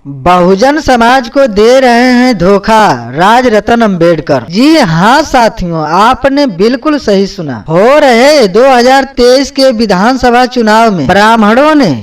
बहुजन समाज को दे रहे हैं धोखा, राजरतन अंबेडकर। जी हाँ साथियों, आपने बिल्कुल सही सुना। हो रहे 2023 के विधानसभा चुनाव में ब्राह्मणों ने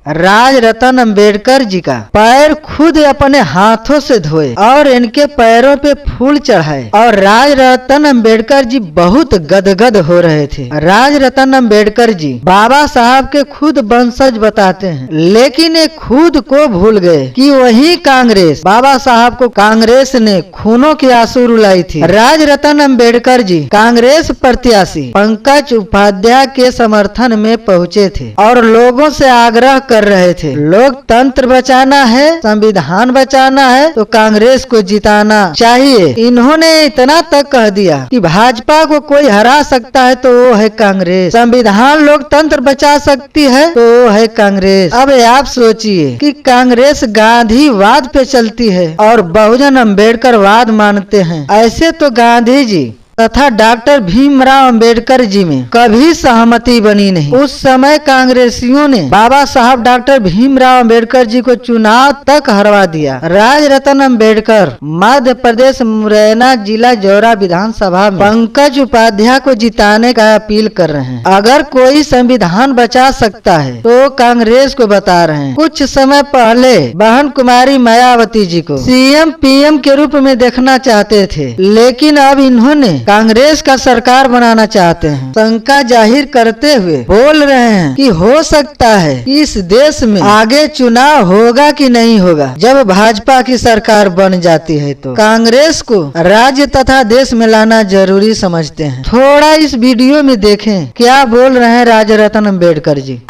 राजरतन अंबेडकर जी का पैर खुद अपने हाथों से धोए और इनके पैरों पे फूल चढ़ाए और राजरतन अंबेडकर जी बहुत गदगद हो रहे थे। राजरतन अंबेडकर जी बाबा साहब के खुद वंशज बताते हैं, लेकिन ये खुद को भूल गए कि वही कांग्रेस, बाबा साहब को कांग्रेस ने खूनों की आंसू रुलाई थी। राजरतन अंबेडकर जी कांग्रेस प्रत्याशी पंकज उपाध्याय के समर्थन में पहुँचे थे और लोगों से आग्रह कर रहे थे, लोकतंत्र बचाना है, संविधान बचाना है तो कांग्रेस को जिताना चाहिए। इन्होंने इतना तक कह दिया कि भाजपा को कोई हरा सकता है तो वो है कांग्रेस, संविधान लोकतंत्र बचा सकती है तो वो है कांग्रेस। अब आप सोचिए कि कांग्रेस गांधीवाद पे चलती है और बहुजन अम्बेडकर वाद मानते हैं। ऐसे तो गांधी जी तथा डॉक्टर भीमराव अंबेडकर जी में कभी सहमति बनी नहीं। उस समय कांग्रेसियों ने बाबा साहब डॉक्टर भीमराव अंबेडकर जी को चुनाव तक हरवा दिया। राजरतन अंबेडकर मध्य प्रदेश मुरैना जिला जौरा विधानसभा में पंकज उपाध्याय को जिताने का अपील कर रहे हैं। अगर कोई संविधान बचा सकता है तो कांग्रेस को बता रहे हैं। कुछ समय पहले बहन कुमारी मायावती जी को सीएम पीएम के रूप में देखना चाहते थे, लेकिन अब इन्होंने कांग्रेस का सरकार बनाना चाहते हैं। शंका जाहिर करते हुए बोल रहे हैं कि हो सकता है कि इस देश में आगे चुनाव होगा कि नहीं होगा। जब भाजपा की सरकार बन जाती है तो कांग्रेस को राज्य तथा देश में लाना जरूरी समझते हैं। थोड़ा इस वीडियो में देखें क्या बोल रहे हैं राजरतन अंबेडकर जी।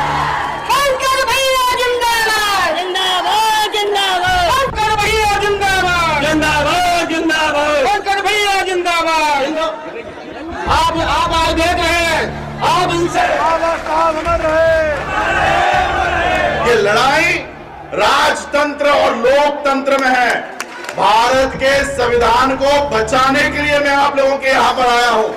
आप आज देख रहे हैं, आप इनसे ये लड़ाई राजतंत्र और लोकतंत्र में है। भारत के संविधान को बचाने के लिए मैं आप लोगों के यहाँ पर आया हूँ।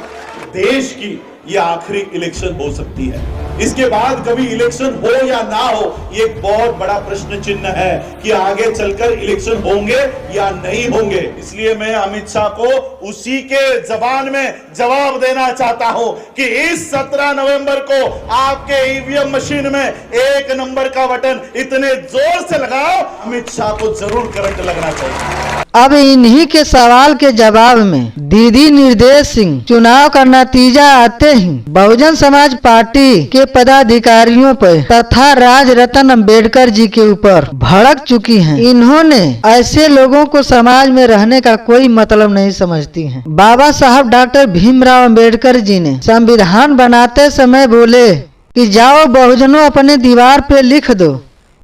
देश की ये आखिरी इलेक्शन हो सकती है, इसके बाद कभी इलेक्शन हो या ना हो ये एक बहुत बड़ा प्रश्न चिन्ह है कि आगे चलकर इलेक्शन होंगे या नहीं होंगे। इसलिए मैं अमित शाह को उसी के जबान में जवाब देना चाहता हूं कि इस 17 नवंबर को आपके ईवीएम मशीन में 1 नंबर का बटन इतने जोर से लगाओ, अमित शाह को जरूर करंट लगना चाहिए। अब इन्हीं के सवाल के जवाब में दीदी निर्देश सिंह चुनाव का नतीजा आते ही बहुजन समाज पार्टी के पदाधिकारियों पर तथा राजरतन अंबेडकर जी के ऊपर भड़क चुकी हैं। इन्होंने ऐसे लोगों को समाज में रहने का कोई मतलब नहीं समझती हैं। बाबा साहब डॉक्टर भीमराव अंबेडकर जी ने संविधान बनाते समय बोले कि जाओ बहुजनों अपने दीवार पे लिख दो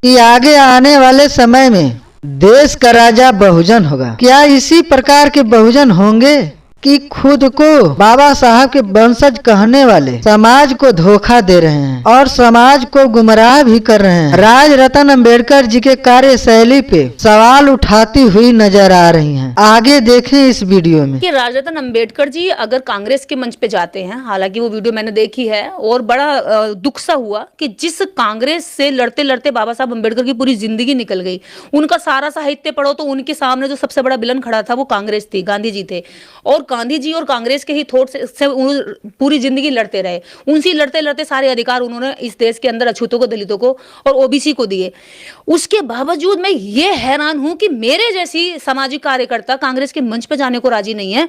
कि आगे आने वाले समय में देश का राजा बहुजन होगा। क्या इसी प्रकार के बहुजन होंगे कि खुद को बाबा साहब के वंशज कहने वाले समाज को धोखा दे रहे हैं और समाज को गुमराह भी कर रहे हैं। राजरतन अंबेडकर जी के कार्यशैली पे सवाल उठाती हुई नजर आ रही हैं। आगे देखें इस वीडियो में। कि राजरतन अंबेडकर जी अगर कांग्रेस के मंच पे जाते हैं, हालांकि वो वीडियो मैंने देखी है और बड़ा दुख सा हुआ कि जिस कांग्रेस से लड़ते लड़ते बाबा साहब अंबेडकर की पूरी जिंदगी निकल गई। उनका सारा साहित्य पढ़ो तो उनके सामने जो सबसे बड़ा विलन खड़ा था वो कांग्रेस थी, गांधी जी थे और गांधी जी और कांग्रेस के ही थॉट से पूरी जिंदगी लड़ते रहे। उनसे लड़ते लड़ते सारे अधिकार उन्होंने इस देश के अंदर अछूतों को, दलितों को और ओबीसी को दिए। उसके बावजूद मैं ये हैरान हूं कि मेरे जैसी सामाजिक कार्यकर्ता कांग्रेस के मंच पर जाने को राजी नहीं है।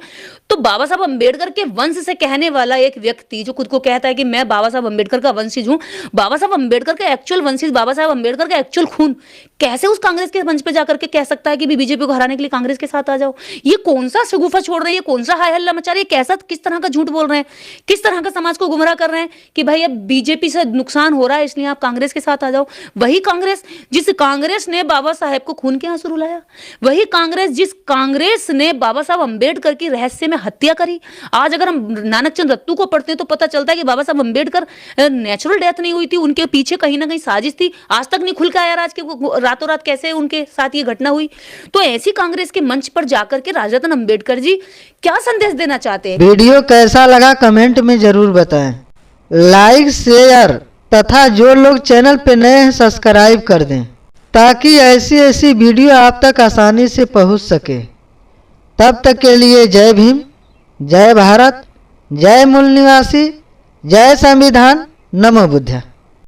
तो बाबा साहब अंबेडकर के वंश से कहने वाला एक व्यक्ति जो खुद को कहता है कि मैं बाबा साहब अंबेडकर का वंशज हूं, बाबा साहब अंबेडकर का एक्चुअल वंशज, बाबा साहब अंबेडकर का एक्चुअल खून कैसे उस कांग्रेस के मंच पर जाकर के कह सकता है कि बीजेपी को हराने के लिए कांग्रेस के साथ आ जाओ? ये कौन सा शगुफा छोड़ रहे हैं, कौन सा हाय हल्ला मचा रहे हैं, कैसा किस तरह का झूठ बोल रहे हैं, किस तरह का समाज को गुमराह कर रहे हैं कि भाई अब बीजेपी से नुकसान हो रहा है इसलिए आप कांग्रेस के साथ आ जाओ। वही कांग्रेस जिस कांग्रेस ने बाबा साहब को खून के आंसू रुलाया, वही कांग्रेस जिस कांग्रेस ने बाबा साहब अंबेडकर की रहस्य में हत्या करी। आज अगर हम नानक चंद रत्तू को पढ़ते हैं तो पता चलता है कि बाबा साहब अंबेडकर नेचुरल डेथ नहीं हुई थी, उनके पीछे कहीं ना कहीं साजिश थी। आज तक नहीं खुल के आया राज के रातों रात कैसे उनके साथ ये घटना हुई। तो ऐसी कांग्रेस के मंच पर जाकर के राजरतन अंबेडकर जी क्या संदेश देना चाहते हैं? वीडियो कैसा लगा कमेंट में जरूर बताएं। लाइक शेयर तथा जो लोग चैनल पे नए हैं सब्सक्राइब कर दें। ताकि ऐसी ऐसी वीडियो आप तक आसानी से पहुंच सके। तब तक के लिए जय भीम, जय भारत, जय मूल निवासी, जय संविधान, नमो बुद्धाय।